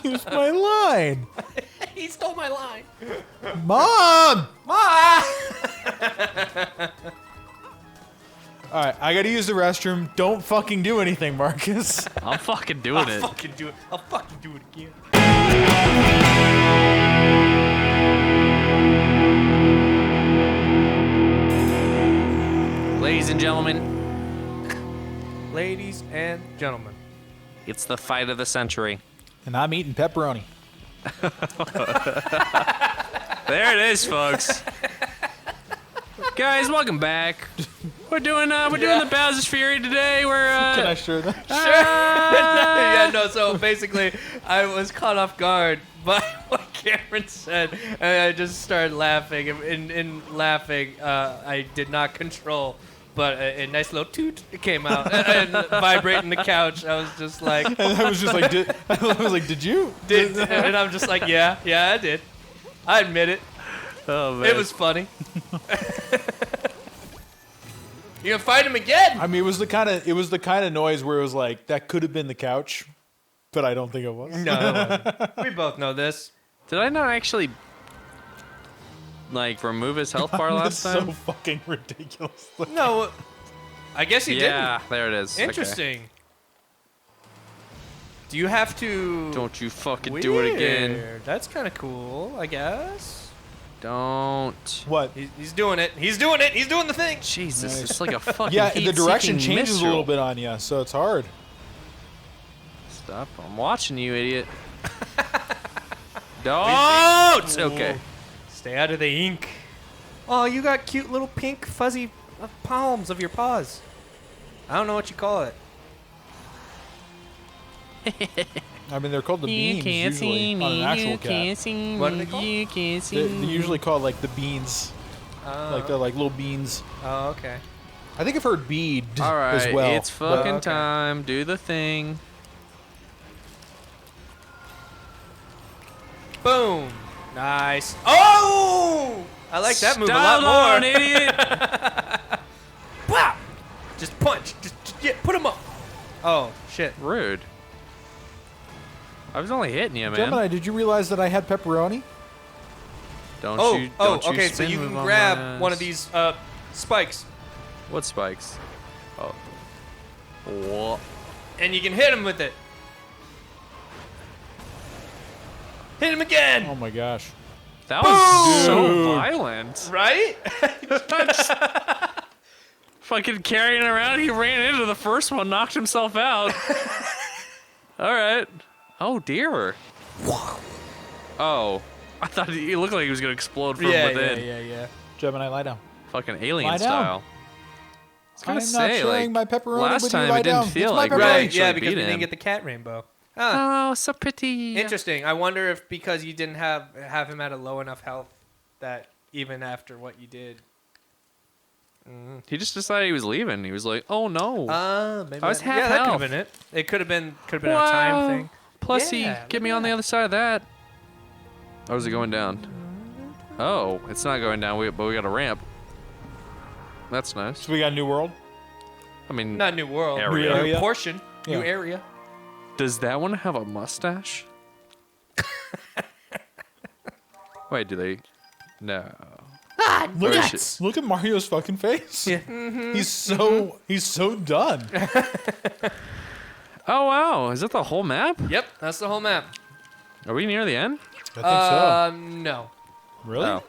Use my line. He stole my line. Mom! Mom! All right, I gotta use the restroom. Don't fucking do anything, Marcus. I'm fucking doing it. I'll fucking do it. I'll fucking do it again. Ladies and gentlemen, Ladies and gentlemen. it's the fight of the century. And I'm eating pepperoni. There it is, folks. Guys, welcome back. We're doing the Bowser's Fury today. Can I share that? Yeah, no, so basically, I was caught off guard by what Cameron said, and I just started laughing. In laughing, I did not control, but a nice little toot came out and vibrating the couch. I was just like, And I was just like, did you? and I'm just like, yeah, I did. I admit it. Oh man, It was funny. You gonna fight him again? I mean, it was the kind of noise where it was like that could have been the couch, but I don't think it was. No, it wasn't. We both know this. Did I not actually like remove his health bar last That's time? so fucking ridiculous. No, I guess he Yeah, didn't. there it is. Okay. Interesting. Do you have to? Don't you fucking do it again. Weird. That's kind of cool, I guess. Don't. What? He's doing it. He's doing it. He's doing the thing. Jesus, it's like a fucking Yeah, the direction heat-seeking changes a missile. little bit on you, so it's hard. Stop. I'm watching you, idiot. Don't! Okay. Stay out of the ink. Oh, you got cute little pink fuzzy palms of your paws. I don't know what you call it. I mean, they're called the beans usually on an actual cat. What are they called? You can't see They're usually called like the beans, like they're like little beans. Oh, okay. I think I've heard bead All right, as well. it's fucking okay. time. Do the thing. Boom. Nice. Oh! I like that move a lot Style more. on, idiot. Wow! Just punch. Just put him up. Oh, shit. Rude. I was only hitting you, man. Gemini, did you realize that I had pepperoni? Don't Oh, you? Don't you okay. So spin you move can on my grab one of ass. these spikes, What spikes? Oh. What? and you can hit him with it. Hit him again. Oh my gosh. That was Dude. so violent. Right? Fucking carrying around, he ran into the first one, knocked himself out. All right. Oh dear. Oh, I thought he looked like he was gonna explode from within. yeah. Gemini, lie down. Fucking alien Lie down. style. I was gonna I'm say, not sharing like, my pepperoni last with you. time Lie it didn't down. feel It's my like pepperoni. we Right, actually yeah, because beat we didn't him. get the cat rainbow. Ah, Oh, so pretty. interesting. I wonder if because you didn't have him at a low enough health that even after what you did. He just decided he was leaving. He was like, "Oh no." Maybe I was half that could have health. been it. It could have been a time thing. Plessy, Yeah, get me on the other side of that. Or is it going down? Oh, it's not going down, but we got a ramp. That's nice. So we got a new world. I mean, Not new world. Area. New Area. portion. New Yeah. area. does that one have a mustache? Wait, do they? No. Look Or at, is look at Mario's fucking face. Yeah. He's so done. Oh wow, is that the whole map? Yep, that's the whole map. Are we near the end? I think No. so. Really? Oh.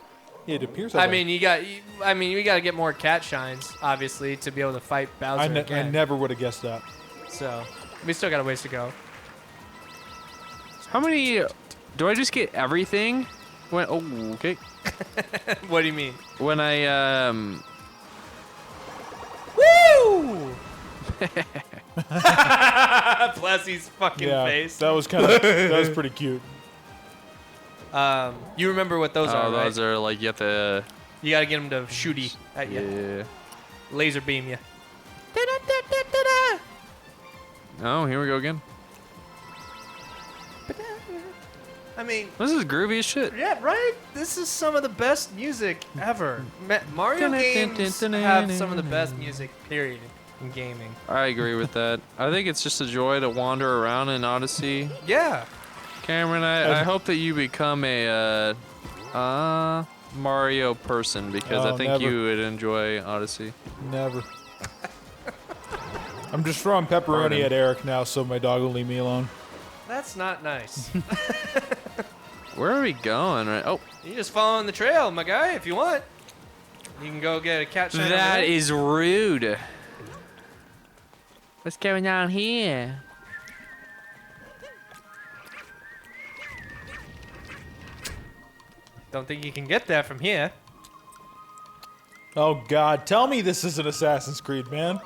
It appears that I way. mean, we got to get more cat shines, obviously, to be able to fight Bowser I again. never would have guessed that. So, we still got a ways to go. How many? Do I just get everything? When? Oh, okay. What do you mean? When I Woo! Plessy's fucking Yeah, face. that was pretty cute. You remember what those are, right? those are like you have to. You got to get them to shooty at you. Yeah. Laser beam you. Oh, here we go again. I mean, This is groovy as shit. yeah, right? This is some of the best music ever. Mario games have some of the best music, period, in gaming. I agree with that. I think it's just a joy to wander around in Odyssey. Yeah. Cameron, I hope that you become a Mario person because I Oh, think never. you would enjoy Odyssey. Never. I'm just throwing pepperoni Pardon. at Eric now, so my dog will leave me alone. That's not nice. Where are we going? Right? Oh, You just following the trail, my guy, if you want. You can go get a cat shine. that is rude. What's going on here? Don't think you can get there from here. Oh God, tell me this is an Assassin's Creed, man.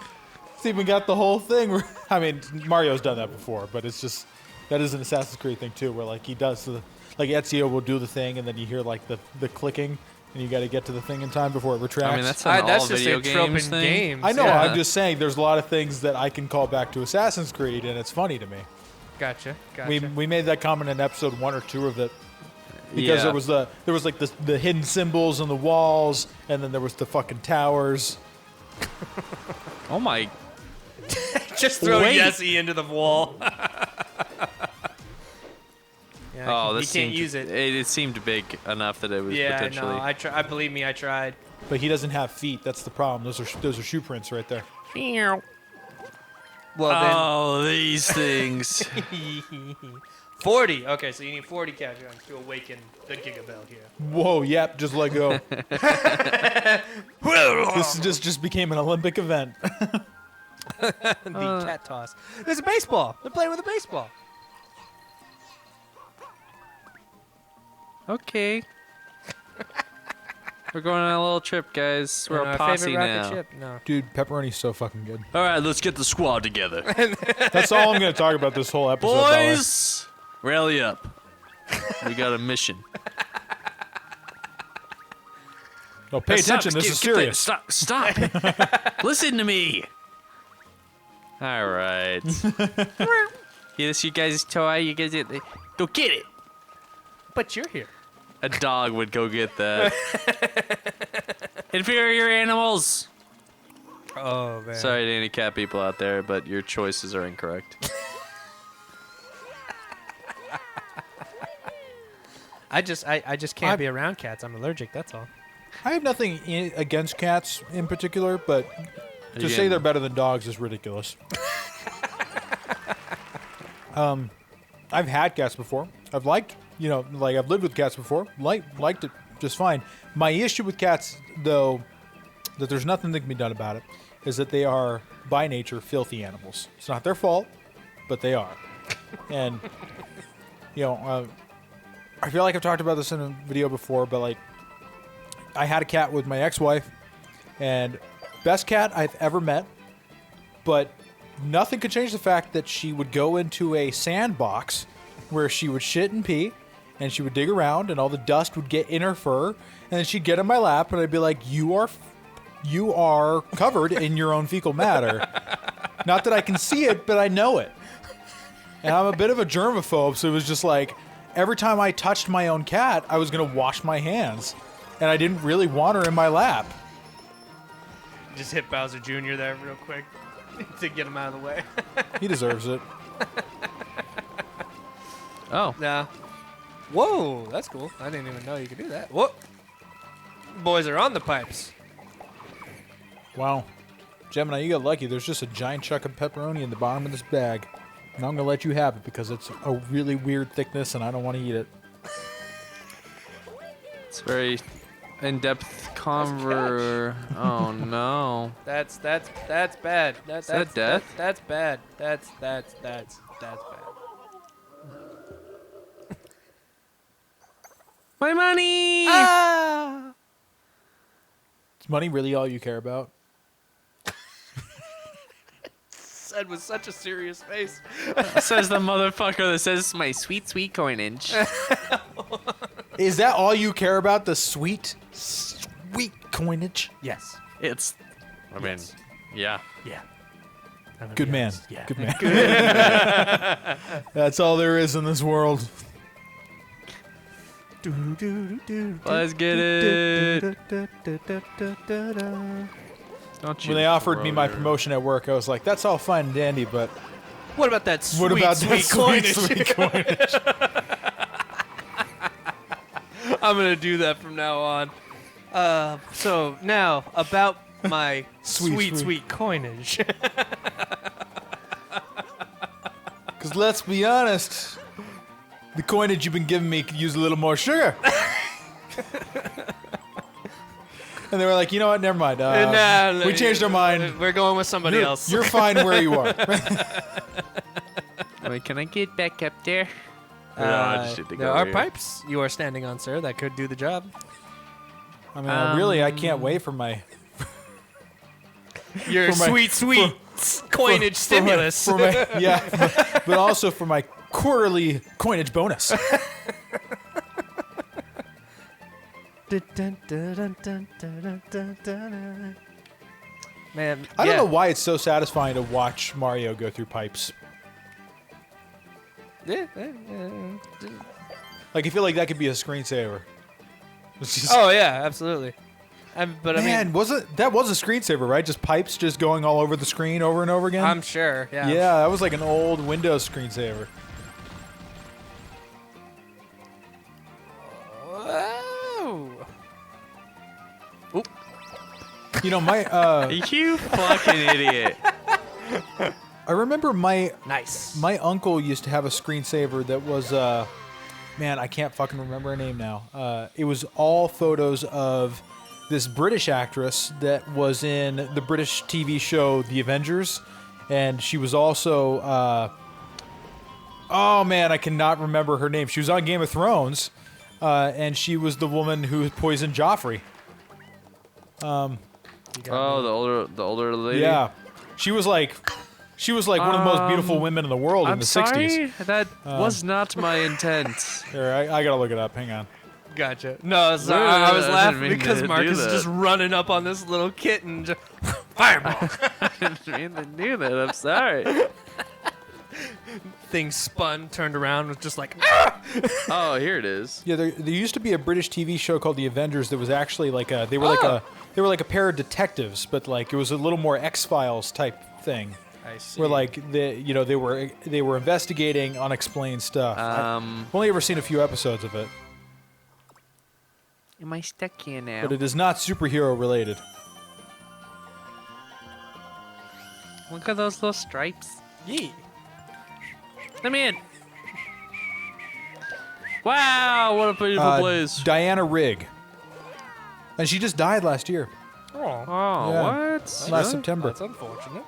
It's even got the whole thing. I mean, Mario's done that before, but it's just that is an Assassin's Creed thing too, where like he does like Ezio will do the thing, and then you hear like the clicking, and you got to get to the thing in time before it retracts. I mean, that's an That's all just video a trope in games thing. games. I know. Yeah. I'm just saying, there's a lot of things that I can call back to Assassin's Creed, and it's funny to me. Gotcha. We made that comment in episode 1 or 2 of it. Because Yeah. there was like the hidden symbols on the walls, and then there was the fucking towers. Oh my! Just throw Wait. Yessie into the wall. Yeah, Oh, you this can't seemed, use it. It seemed big enough that it was Yeah, potentially. no, I believe me, I tried. But he doesn't have feet. That's the problem. Those are shoe prints right there. Well, Oh, these things. then 40. Okay, so you need 40 cat shines to awaken the Gigabell here. Whoa, yep, just let go. This just became an Olympic event. The cat toss. There's a baseball. They're playing with a baseball. Okay. We're going on a little trip, guys. We're And a our posse favorite rocket now. ship? No. Dude, pepperoni's so fucking good. All right, let's get the squad together. That's all I'm going to talk about this whole episode. by the way. Boys, rally up. We got a mission. No, pay attention. This is serious. Stop. Stop. Listen to me. All right. Yeah, this you guys' toy. You guys go get it. But you're here. A dog would go get that. Inferior animals. Oh, man. Sorry to any cat people out there, but your choices are incorrect. I just can't be around cats. I'm allergic, that's all. I have nothing against cats in particular, but to say Again. they're better than dogs is ridiculous. I've had cats before. I've liked, I've lived with cats before. Liked it just fine. My issue with cats, though, that there's nothing that can be done about it, is that they are by nature filthy animals. It's not their fault, but they are. And I feel like I've talked about this in a video before, but like, I had a cat with my ex-wife, and best cat I've ever met, but nothing could change the fact that she would go into a sandbox where she would shit and pee, and she would dig around, and all the dust would get in her fur, and then she'd get in my lap, and I'd be like, you are covered in your own fecal matter. Not that I can see it, but I know it. And I'm a bit of a germaphobe, so it was just like, every time I touched my own cat, I was going to wash my hands. And I didn't really want her in my lap. Just hit Bowser Jr. there real quick to get him out of the way. He deserves it. Oh. Nah. Whoa, that's cool. I didn't even know you could do that. Whoa. Boys are on the pipes. Wow. Gemini, you got lucky. There's just a giant chunk of pepperoni in the bottom of this bag. And I'm going to let you have it because it's a really weird thickness and I don't want to eat it. It's very in-depth conver. Oh no. That's bad. That's that death? That's bad. That's bad. My money. Ah! Is money really all you care about? Said with such a serious face. Says the motherfucker that says my sweet, sweet coinage. Is that all you care about? The sweet coinage? Yes. It's. I mean, yeah. Yeah. Good man. Yeah. Good man. That's all there is in this world. Let's get it. Don't you When they offered throw me my your- promotion at work, I was like, that's all fine and dandy, but What about that sweet, what about that sweet coinage? sweet coinage? I'm gonna do that from now on. So now about my sweet coinage. Because let's be honest, the coinage you've been giving me could use a little more sugar. And they were like, you know what? Never mind. Nah, we changed our mind. We're going with somebody else. You're fine where you are. Wait, can I get back up there? No, I just need to there go are here. pipes you are standing on, sir, that could do the job. I mean, really, I can't wait for my Your For my- sweet coinage stimulus. but also for my quarterly coinage bonus. Man, I don't know why it's so satisfying to watch Mario go through pipes. Yeah. Like, I feel like that could be a screensaver. It's just- Oh yeah, absolutely. But man, I mean, was a screensaver, right? Just pipes just going all over the screen over and over again? I'm sure. Yeah. Yeah, that was like an old Windows screensaver. Whoa. You know, my You fucking idiot. I remember my Nice. uncle used to have a screensaver that was man, I can't fucking remember her name now. It was all photos of this British actress that was in the British TV show The Avengers, and she was also oh man, I cannot remember her name. She was on Game of Thrones, and she was the woman who poisoned Joffrey. Oh, the older lady. Yeah, she was like one of the most beautiful women in the world in I'm the sorry. 60s. That was not my intent. Here, I gotta look it up. Hang on. Gotcha. No, sorry, No, I was I didn't laughing mean to because do Marcus is that. just running up on this little kitten. Just, fireball. I didn't mean to do that. I'm sorry. Thing spun, turned around, was just like, Oh, here it is. Yeah, there used to be a British TV show called The Avengers that was actually like they were like a pair of detectives, but like it was a little more X-Files type thing. I see. Where like they were investigating unexplained stuff. I've only ever seen a few episodes of it, Am I stuck here now? but it is not superhero related. Look at those little stripes. Yeah. Let me in. Wow, what a beautiful place. Diana Rigg, and she just died last year, Oh, Oh, yeah. what? last September. that's unfortunate.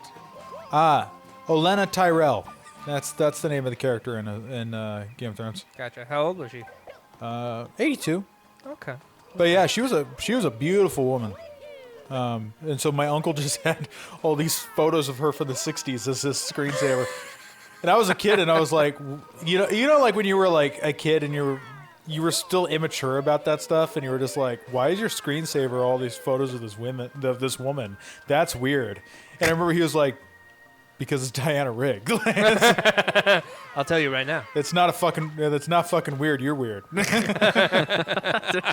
Olenna Tyrell. That's the name of the character in Game of Thrones. Gotcha. How old was she? 82. Okay. But yeah, she was a beautiful woman. And so my uncle just had all these photos of her from the 60s as his screensaver. And I was a kid, and I was like, you know, like when you were like a kid and you were still immature about that stuff, and you were just like, why is your screensaver all these photos of this woman? That's weird. And I remember he was like, because it's Diana Rigg. I'll tell you right now. That's not fucking weird. You're weird.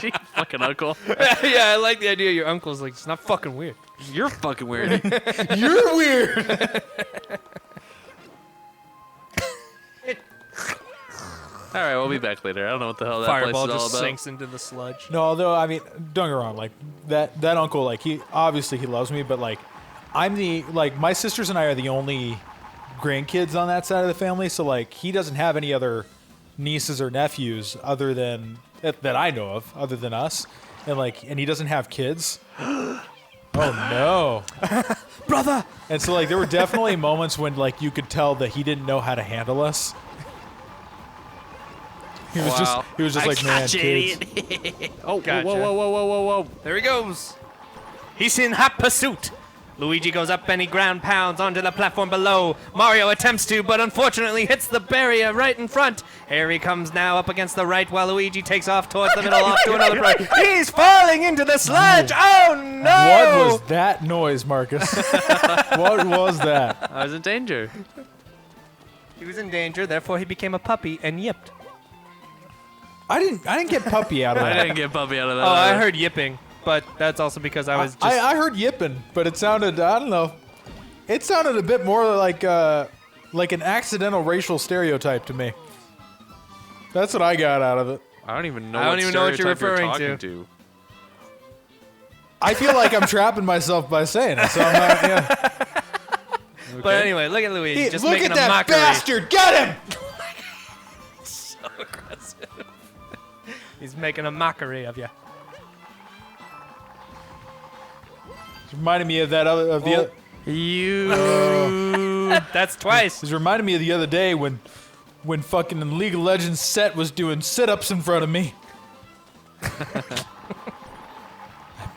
She fucking uncle. Yeah, I like the idea. Your uncle's like, it's not fucking weird. You're fucking weird. You're weird. All right, we'll be back later. I don't know what the hell that Fireball place is all just about. sinks into the sludge. No, although I mean, don't get me wrong. Like that uncle, like he loves me, but like my sisters and I are the only grandkids on that side of the family, so like he doesn't have any other nieces or nephews other than that I know of, other than us, and he doesn't have kids. Oh no, Brother! And so like there were definitely moments when like you could tell that he didn't know how to handle us. He was just like, man, kids. Oh, Gotcha. whoa. There he goes. He's in hot pursuit. Luigi goes up and he ground pounds onto the platform below. Mario attempts to, but unfortunately hits the barrier right in front. Harry comes now up against the right while Luigi takes off towards the middle off to another right. He's falling into the sludge. Oh no! What was that noise, Marcus? What was that? I was in danger. He was in danger, therefore he became a puppy and yipped. I didn't get puppy out of I that. didn't get puppy out of that. Oh, I either. heard yipping, but that's also because I was just... I heard yipping, but it sounded, I don't know. It sounded a bit more like an accidental racial stereotype to me. That's what I got out of it. I don't even know. I don't even know what you're stereotype referring talking to. I feel like I'm trapping myself by saying it. So I'm not. Yeah. But anyway, look at Luigi, just look making at a that mockery. bastard! Get him! So aggressive. He's making a mockery of you. It's reminding me of that other. Of the other. You. That's twice. It's reminding me of the other day when fucking League of Legends Set was doing sit-ups in front of me.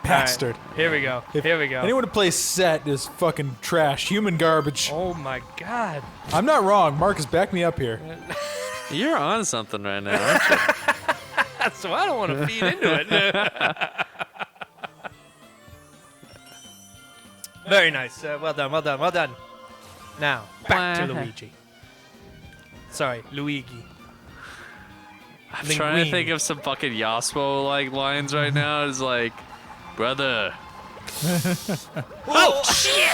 Bastard. All right, here we go. Here we go. Anyone who plays Set is fucking trash. Human garbage. Oh my god. I'm not wrong. Marcus, back me up here. You're on something right now, aren't you? So I don't want to feed into it. Very nice. Well done, well done, well done. Now, back to Luigi. Sorry, Luigi. I'm trying to think of some fucking Yasuo like lines right now. It's like, brother. Oh shit!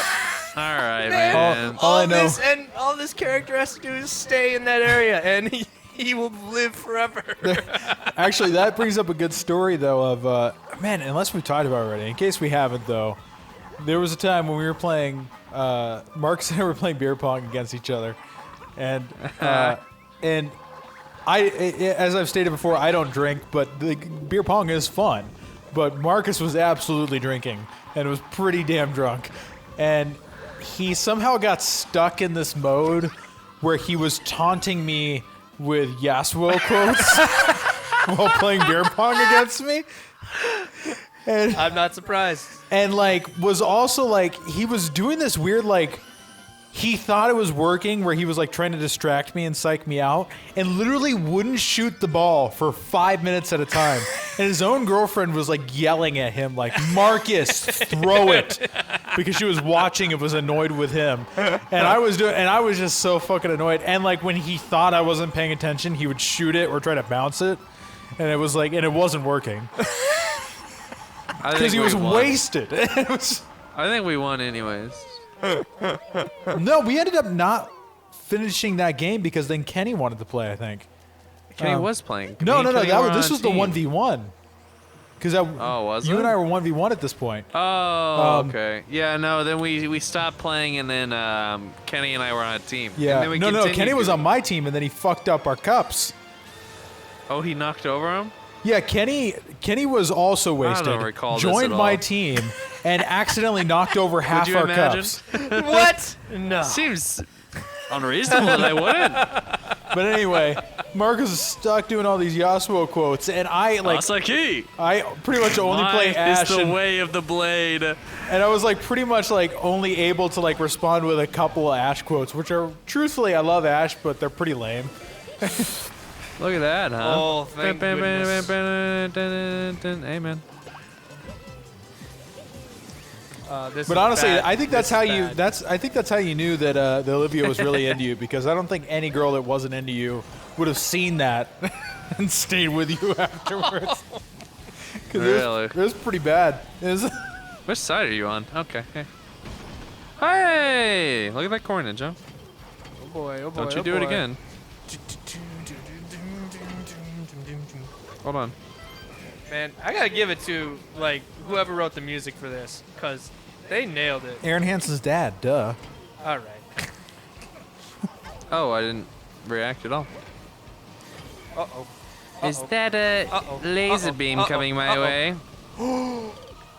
All right, man. All I know. All this character has to do is stay in that area, and he will live forever. Actually, that brings up a good story, though, of, man, unless we've talked about it already. In case we haven't, though, there was a time when we were playing, Marcus and I were playing beer pong against each other. And as I've stated before, I don't drink, but the beer pong is fun. But Marcus was absolutely drinking and was pretty damn drunk. And he somehow got stuck in this mode where he was taunting me with Yasuo quotes while playing beer pong against me. And, I'm not surprised. and like was also like he was doing this weird like he thought it was working where he was like trying to distract me and psych me out and literally wouldn't shoot the ball for 5 minutes at a time. And his own girlfriend was like yelling at him like, Marcus, throw it, because she was watching and was annoyed with him. And I was just so fucking annoyed. And like when he thought I wasn't paying attention, he would shoot it or try to bounce it. And it was like, and it wasn't working. Because he was wasted. It was, I think we won anyways. no, we ended up not finishing that game because then Kenny wanted to play, I think. Kenny was playing. No. Kenny This was the team. 1v1. Because was you it? and I were 1v1 at this point. Oh, okay. Yeah, no, then we stopped playing, and then Kenny and I were on a team. Yeah. And then we No, continued Kenny was doing- on my team, and then he fucked up our cups. Oh, he knocked over him? Yeah, Kenny was also wasted. don't recall this joined at my all. team and accidentally knocked over half you our imagine? cups. What? No. Seems unreasonable that I wouldn't. But anyway, Marcus is stuck doing all these Yasuo quotes, and I Asaki! I pretty much only play Mine is Ash, the and way of the blade. I was like pretty much like only able to like respond with a couple of Ash quotes, which are truthfully I love Ash, but they're pretty lame. Look at that, huh? Oh, thank goodness. Amen. But honestly, I think that's This how is you. bad. I think that's how you knew that that Olivia was really into you, because I don't think any girl that wasn't into you would have seen that and stayed with you afterwards. Really? It was pretty bad. It was Which side are you on? Okay. Hey! Look at that corn ninja. Oh boy, oh boy. Don't you oh do it boy. again. Hold on. Man, I gotta give it to like whoever wrote the music for this, cause they nailed it. Aaron Hansen's dad. Duh. All right. Oh, I didn't react at all. Uh oh. Is that a Uh-oh. laser Uh-oh. beam Uh-oh. coming my Uh-oh. way?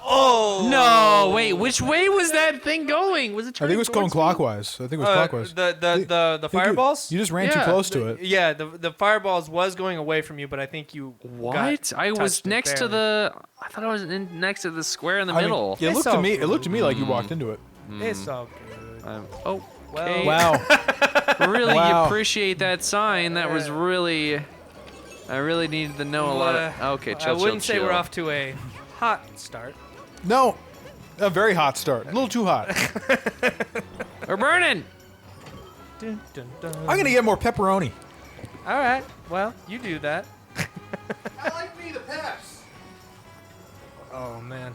Oh No, wait, which way was that thing going? Was it I turning think it was going towards me? clockwise. I think it was clockwise. The fireballs. You just ran too Yeah. close to it. Yeah, the fireballs was going away from you, but I think you. What? I was touched it next to barely. the. I thought I was next to the square in the I mean, middle. it It's looked to all me. It looked to me like you walked into it. It's all good. Oh, Well, okay. Wow. Really Wow. appreciate that sign. That was really. I really needed to know a lot of. Okay, chill, I wouldn't chill, say we're chill. off to a hot start. No, a very hot start. A little too hot. We're burning. Dun, dun, dun. I'm gonna get more pepperoni. All right. Well, you do that. I like me the peps. Oh man.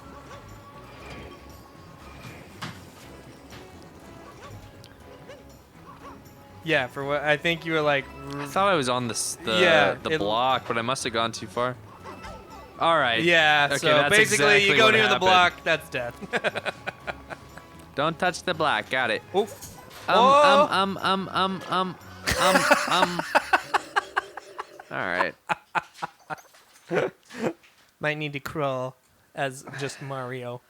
Yeah, for what I think you were like. I thought I was on the block, but I must have gone too far. All right. Yeah. Okay, So that's basically, exactly you go what near the happened. block, that's death. Don't touch the block. Got it. Oof. All right. Might need to crawl as just Mario.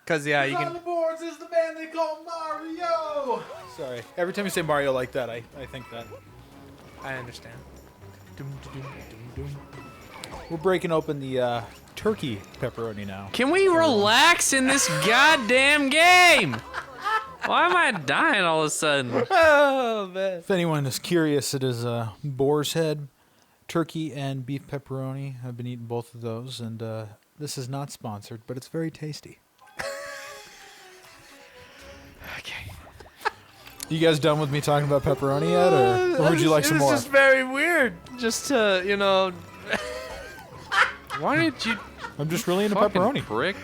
Cause yeah, you On can. the boards is the man they call Mario. Sorry. Every time you say Mario like that, I think that. I understand. We're breaking open the turkey pepperoni now. Can we relax in this goddamn game? Why am I dying all of a sudden? Oh man. If anyone is curious, it is boar's head, turkey, and beef pepperoni. I've been eating both of those, and this is not sponsored, but it's very tasty. Okay. You guys done with me talking about pepperoni yet, or would you like some more? It's just very weird. Just to Why did you I'm just really into fucking pepperoni. prick?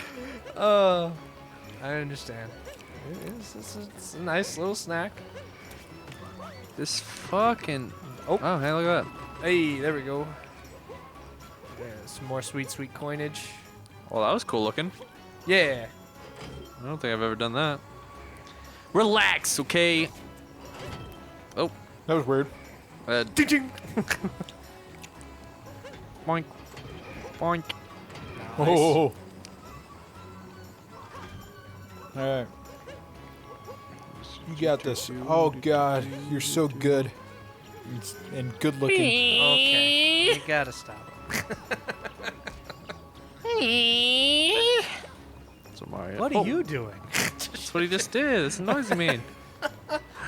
I understand. It's a nice little snack. This fucking. Oh. Oh, hey, look at that. Hey, there we go. Some more sweet coinage. Well, that was cool looking. Yeah. I don't think I've ever done that. Relax, okay? Oh. That was weird. Ding. Boink. Boink. Oh. All right. You got this. Oh God, you're so good and good looking. Okay. You gotta stop. So Mario. What are you doing? That's what he just did. This annoys me.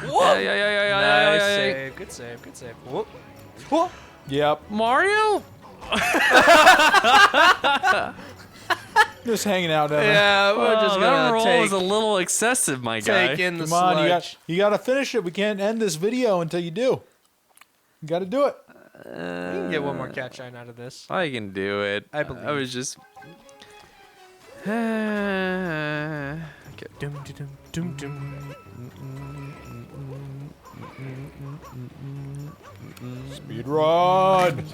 Whoa. Yeah. Nice save. Good save. Good save. Whoop. Whoop. Yep. Mario? Just hanging out down there. Yeah, we're just that gonna roll was a little excessive, my guy. take in the Come on, sludge. you got to finish it. We can't end this video until you do. You got to do it. You can get one more cat shine out of this. I can do it. I believe. I was just. Okay. Dum dum dum. Speed run.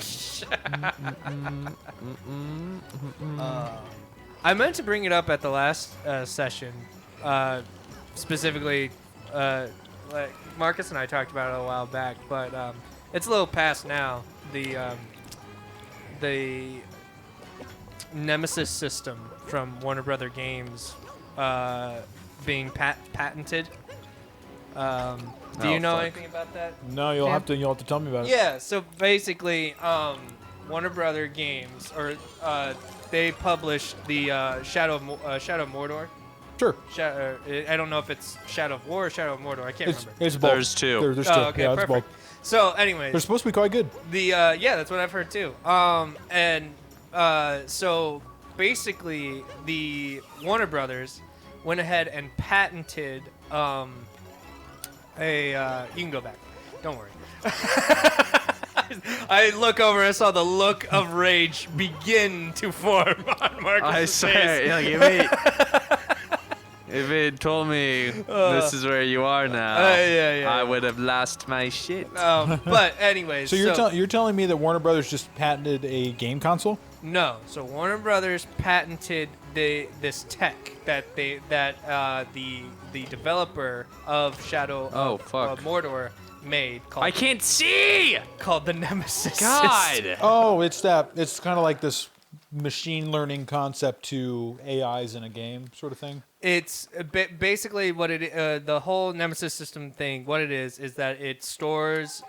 I meant to bring it up at the last session, specifically, like Marcus and I talked about it a while back, but it's a little past now. The Nemesis System from Warner Brother Games being patented. Do you know fuck. anything about that? No, you'll have to tell me about it. Yeah, so basically, Warner Brother Games, or they published the Shadow of Mordor. Sure. I don't know if it's Shadow of War or Shadow of Mordor. I can't remember. It's both. There's two. There's two. Oh, okay, yeah, it's perfect. both. So, anyways, They're supposed to be quite good. yeah, that's what I've heard too. So basically, the Warner Brothers went ahead and patented you can go back. Don't worry. I look over and saw the look of rage begin to form on Marcus' I face. swear. If it told me this is where you are now, yeah. I would have lost my shit. But anyways, So you're telling me that Warner Brothers just patented a game console? no. So Warner Brothers patented this tech that the developer of Shadow Oh, of fuck. Mordor made I can't see! called the Nemesis System. God! Oh, it's kind of like this machine learning concept to AIs in a game sort of thing. It's basically what the whole Nemesis System thing. What it is that it stores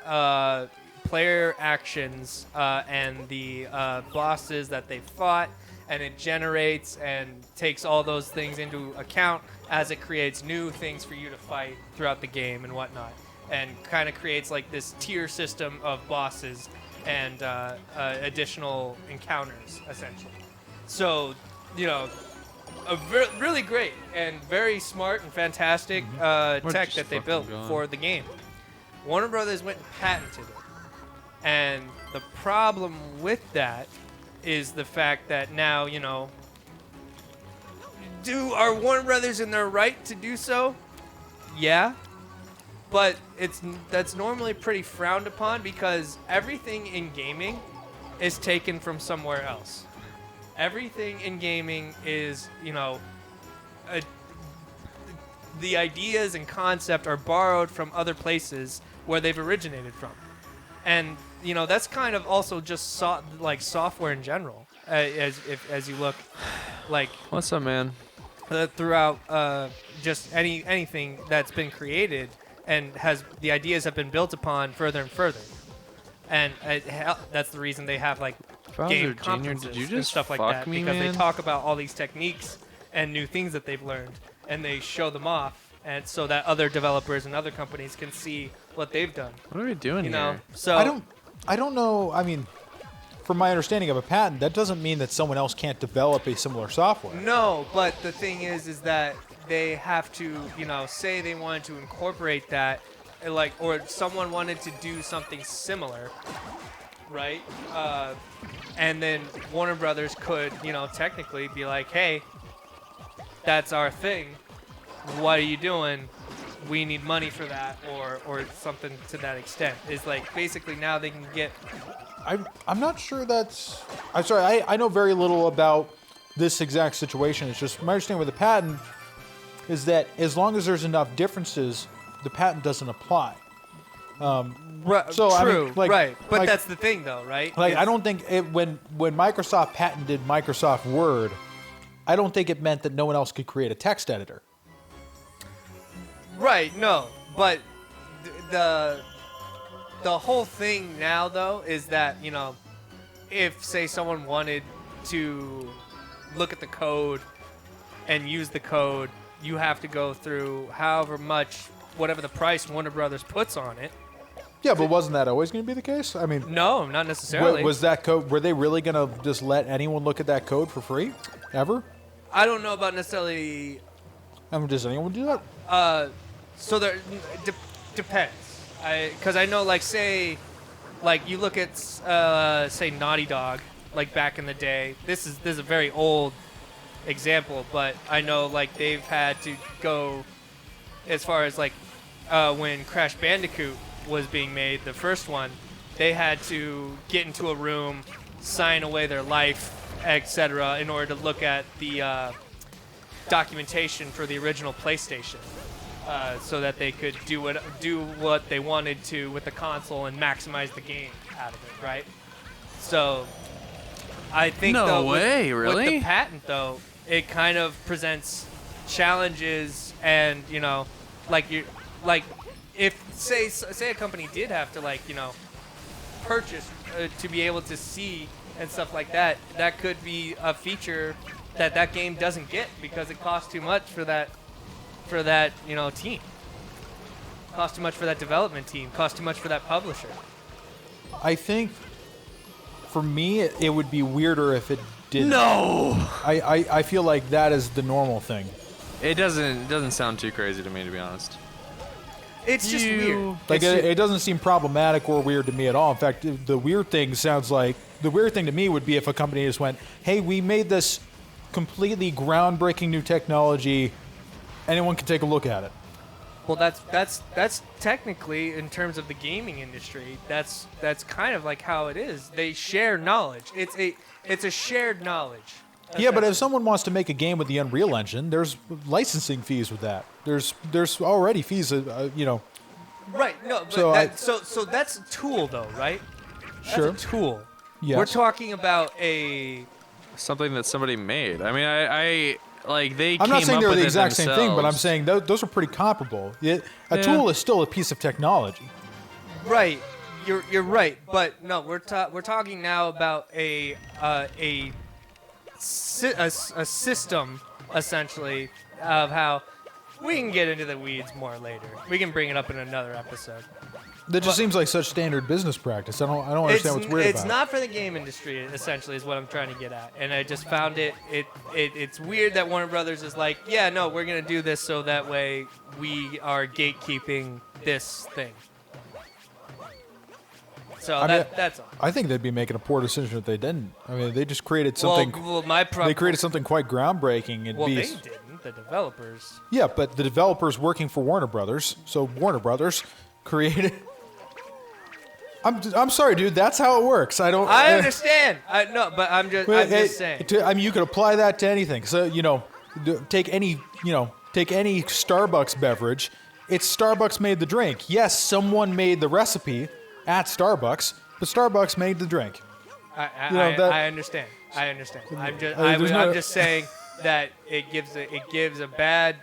player actions and the bosses that they fought, and it generates and takes all those things into account as it creates new things for you to fight throughout the game and whatnot, and kind of creates like this tier system of bosses and additional encounters, essentially. So, really great and very smart and fantastic tech just that they fucking built gone. for the game. Warner Brothers went and patented it. And the problem with that is the fact that now, are Warner Brothers in their right to do so? Yeah. but that's normally pretty frowned upon because everything in gaming is taken from somewhere else. Everything in gaming is, the ideas and concept are borrowed from other places where they've originated from. And, that's kind of also just software in general, as you look, like... What's up, man? Throughout just anything that's been created and the ideas have been built upon further and further. And that's the reason they have, like, game conferences and stuff like that. Because they talk about all these techniques and new things that they've learned, and they show them off, and so that other developers and other companies can see what they've done. What are we doing here? So I don't know. I mean, from my understanding of a patent, that doesn't mean that someone else can't develop a similar software. No, but the thing is that they have to, say they wanted to incorporate that, or someone wanted to do something similar, right? And then Warner Brothers could, technically be like, hey, that's our thing. What are you doing? We need money for that, or something to that extent. It's like basically now they can get. I'm not sure that's. I'm sorry. I know very little about this exact situation. It's just my understanding with the patent is that as long as there's enough differences, the patent doesn't apply. So true, right? But like, that's the thing, though, right? Like I don't think when Microsoft patented Microsoft Word, I don't think it meant that no one else could create a text editor. Right. No, but the whole thing now, though, is that if say someone wanted to look at the code and use the code, you have to go through whatever the price Warner Brothers puts on it. Yeah, but wasn't that always going to be the case? I mean, no, not necessarily. Was that code? Were they really going to just let anyone look at that code for free, ever? I don't know about necessarily. I mean, does anyone do that? So there depends. Because I know, like, say, like you look at say Naughty Dog, like back in the day. This is a very old example, but I know like they've had to go as far as like when Crash Bandicoot was being made, the first one, they had to get into a room, sign away their life, etc., in order to look at the documentation for the original PlayStation, so that they could do what they wanted to with the console and maximize the game out of it, right? So, I think no though, way, really? With the patent though, it kind of presents challenges, and if say a company did have to purchase to be able to see and stuff like that, that could be a feature that game doesn't get because it costs too much for that team. Costs too much for that development team. Costs too much for that publisher. I think for me it would be weirder if it didn't. No. I feel like that is the normal thing. It doesn't sound too crazy to me, to be honest. It's just weird. Like it doesn't seem problematic or weird to me at all. In fact, the weird thing to me would be if a company just went, "Hey, we made this completely groundbreaking new technology. Anyone can take a look at it." Well, that's technically, in terms of the gaming industry, that's kind of like how it is. They share knowledge. It's a shared knowledge. Yeah, but if someone wants to make a game with the Unreal Engine, there's licensing fees with that. There's already fees, Right. No. But so that's a tool, though, right? Sure. That's a tool. Yes. We're talking about something that somebody made. I mean, I'm not saying they're the exact same thing, but I'm saying those are pretty comparable. A tool is still a piece of technology. Right. You're right, but no, we're talking now about a system, essentially, of how we can get into the weeds more later. We can bring it up in another episode. That just seems like such standard business practice. I don't understand what's weird about it. It's not for the game industry, essentially, is what I'm trying to get at. And I just found it's weird that Warner Brothers is like, yeah, no, we're going to do this so that way we are gatekeeping this thing. So that's all. I think they'd be making a poor decision if they didn't. I mean, they just created something. Well, they created something quite groundbreaking. They didn't. the developers. Yeah, but the developers working for Warner Brothers, so Warner Brothers created. I'm sorry, dude. That's how it works. I understand. I'm just saying. I mean, you could apply that to anything. So take any Starbucks beverage. It's Starbucks made the drink. Yes, someone made the recipe at Starbucks, but Starbucks made the drink. I understand. I'm just saying that it gives a bad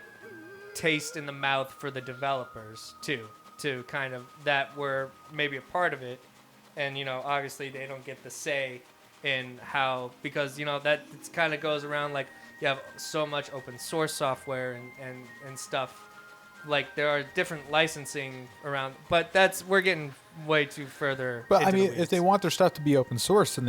taste in the mouth for the developers too, to kind of that were maybe a part of it, and obviously they don't get the say in how, because that it kind of goes around like you have so much open source software and stuff. Like there are different licensing around, but we're getting way too further. But into I mean, the weeds. if they want their stuff to be open source, then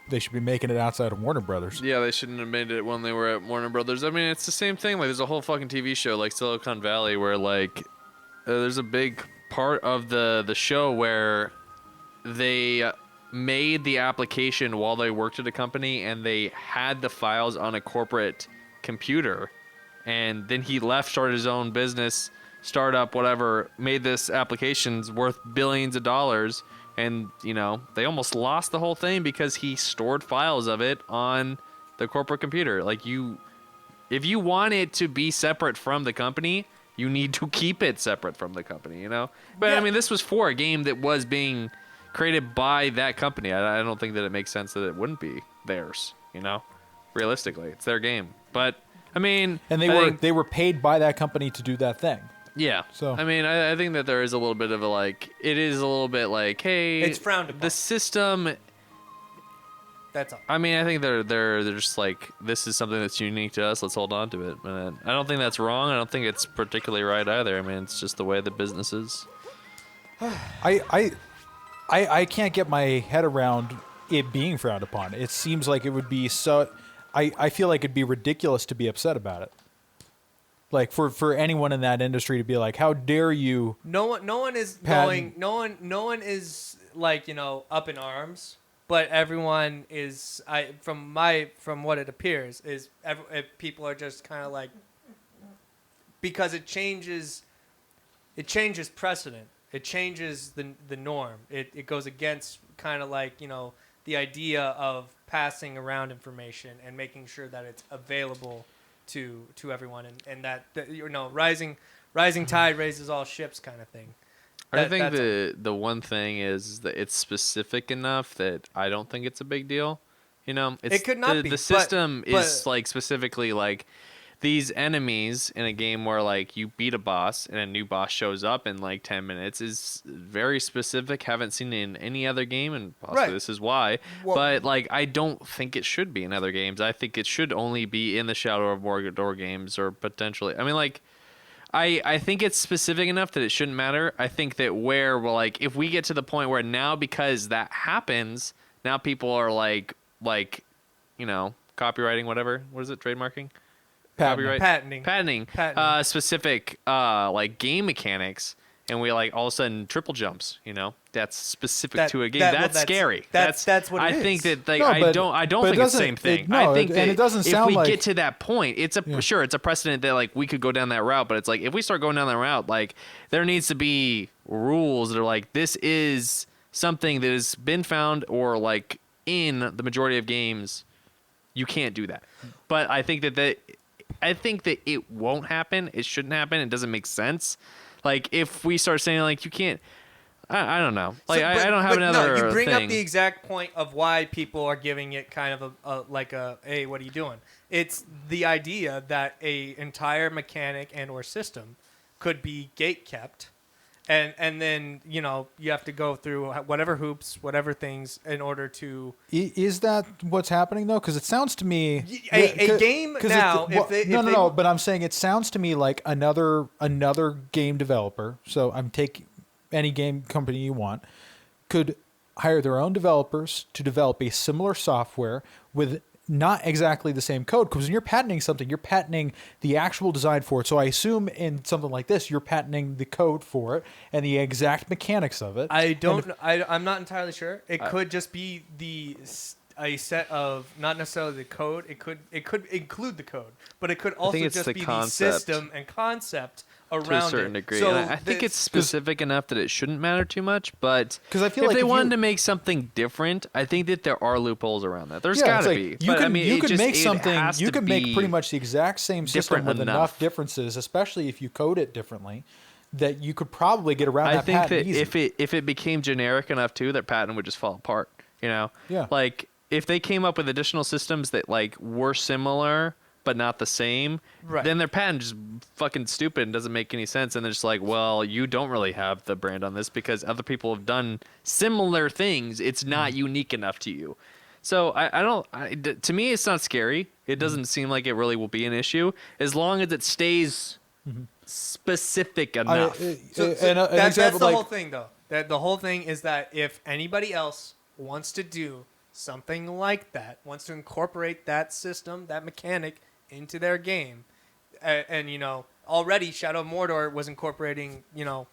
they should be making it outside of Warner Brothers. Yeah, they shouldn't have made it when they were at Warner Brothers. I mean, it's the same thing. Like, there's a whole fucking TV show like Silicon Valley where like there's a big part of the show where they made the application while they worked at a company and they had the files on a corporate computer, and then he left, started his own business, startup, whatever, made this application's worth billions of dollars, and they almost lost the whole thing because he stored files of it on the corporate computer. Like, if you want it to be separate from the company, you need to keep it separate from the company, but yeah. I mean, this was for a game that was being created by that company. I don't think that it makes sense that it wouldn't be theirs, realistically. It's their game. But I mean, and they were paid by that company to do that thing. Yeah. So I mean, I think that there is a little bit of it is a little bit like, hey, it's frowned upon. The system. That's all. I mean, I think they're just like, this is something that's unique to us. Let's hold on to it. And I don't think that's wrong. I don't think it's particularly right either. I mean, it's just the way the business is. I can't get my head around it being frowned upon. It seems like it would be so. I feel like it'd be ridiculous to be upset about it. Like for anyone in that industry to be like, how dare you? No one is going. No one is like up in arms. But everyone is. From what it appears is people are just kind of like, because it changes precedent. It changes the norm. It goes against kind of like the idea of passing around information and making sure that it's available to everyone, and that rising tide raises all ships kind of thing. I think the one thing is that it's specific enough that I don't think it's a big deal. It could not be. The system is like specifically like these enemies in a game where like you beat a boss and a new boss shows up in like 10 minutes is very specific. Haven't seen it in any other game, and possibly this is why. Well, but like, I don't think it should be in other games. I think it should only be in the Shadow of Mordor games, or potentially. I mean, like, I think it's specific enough that it shouldn't matter. I think that if we get to the point where now, because that happens, now people are like copywriting, whatever. What is it? Trademarking? Patenting specific like game mechanics, and we all of a sudden triple jumps. That's specific to a game. That's scary. That's what it is. I think that I don't think it's the same thing. I think that it doesn't if sound we like, get to that point, it's a precedent that we could go down that route. But it's like, if we start going down that route, there needs to be rules that are like, this is something that has been found, or in the majority of games, you can't do that. But I think that it won't happen. It shouldn't happen. It doesn't make sense. If we start saying you can't, I don't know. I don't have another thing. You bring thing. up the exact point of why people are giving it kind of a hey, what are you doing? It's the idea that a entire mechanic and or system could be gate kept. And then you have to go through whatever hoops, whatever things in order to. Is that what's happening though? Because it sounds to me a game now. No. But I'm saying it sounds to me like another game developer. So I'm taking any game company you want could hire their own developers to develop a similar software with not exactly the same code, because when you're patenting something, you're patenting the actual design for it. So I assume in something like this, you're patenting the code for it and the exact mechanics of it. I'm not entirely sure. It could just be a set of not necessarily the code. It could include the code, but it could also it's just the be the concept. system and concept around To a certain it. degree. So And I think it's specific enough that it shouldn't matter too much, but 'Cause I feel if like they if wanted you- to make something different, I think that there are loopholes around that. There's Yeah, got it's to like, be. You But, can, I mean, you it can just- make it something. has You to can make be pretty much the exact same system different with enough enough. differences, especially if you code it differently, that you could probably get around I that think patent that easy. if it became generic enough too, that patent would just fall apart. You know? Yeah. Like if they came up with additional systems that like were similar but not the same, Right. then their patent just fucking stupid and doesn't make any sense. And they're just like, well, you don't really have the brand on this because other people have done similar things. It's not unique enough to you. So to me, it's not scary. It doesn't seem like it really will be an issue as long as it stays specific enough. That's the whole thing, though. That the whole thing is that if anybody else wants to do something like that, wants to incorporate that system, that mechanic into their game, and you know, already Shadow of Mordor was incorporating, you know,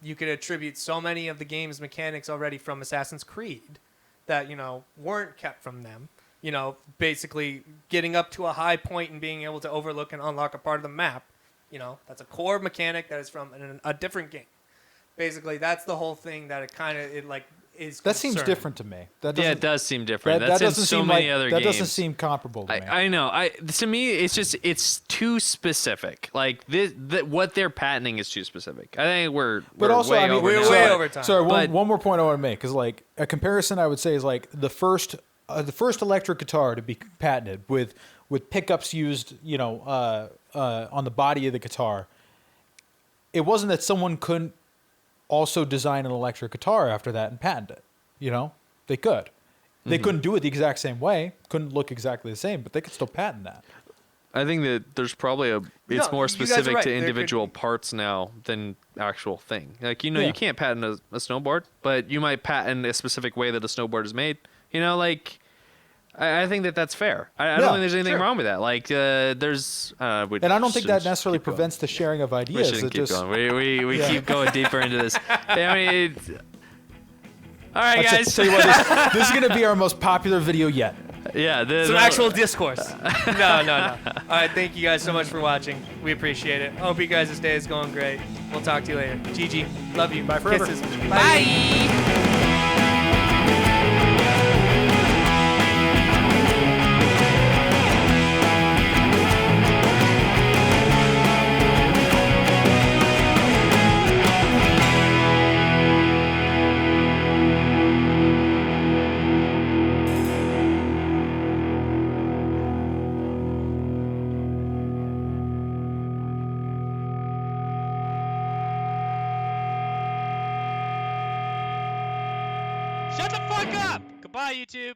you could attribute so many of the game's mechanics already from Assassin's Creed that, you know, weren't kept from them. You know, basically getting up to a high point and being able to overlook and unlock a part of the map. You know, that's a core mechanic that is from a different game. Basically, that's the whole thing that is. That seems concerning. different to me. That Yeah, doesn't- it does seem different. That That's in doesn't so seem many like other that games. doesn't seem comparable to me. I know. To me, it's just it's too specific. Like what they're patenting is too specific. I think we're also, way I mean, over we're now. way over time. Sorry, But- one more point I want to make is like a comparison. I would say is like the first electric guitar to be patented with pickups used, you know, on the body of the guitar. It wasn't that someone couldn't also design an electric guitar after that and patent it. You know, they could. They couldn't do it the exact same way. Couldn't look exactly the same, but they could still patent that. I think that there's probably No, it's more you guys are specific right. to There could individual be- parts now than actual thing. Like, you know, Yeah. you can't patent a snowboard, but you might patent a specific way that a snowboard is made. You know, like, I think that that's fair. I Yeah, don't think there's anything sure. wrong with that. Like, there's... And I don't think that necessarily prevents the sharing of We ideas. shouldn't It keep just, going. We Yeah. keep going deeper into this. I mean, all right, I'll guys. tell you what, this is going to be our most popular video yet. Yeah, Some actual discourse. No. All right, thank you guys so much for watching. We appreciate it. Hope you guys' day is going great. We'll talk to you later. Gigi, love you. Bye forever. Kisses. Bye. Shut the fuck up! Goodbye, YouTube.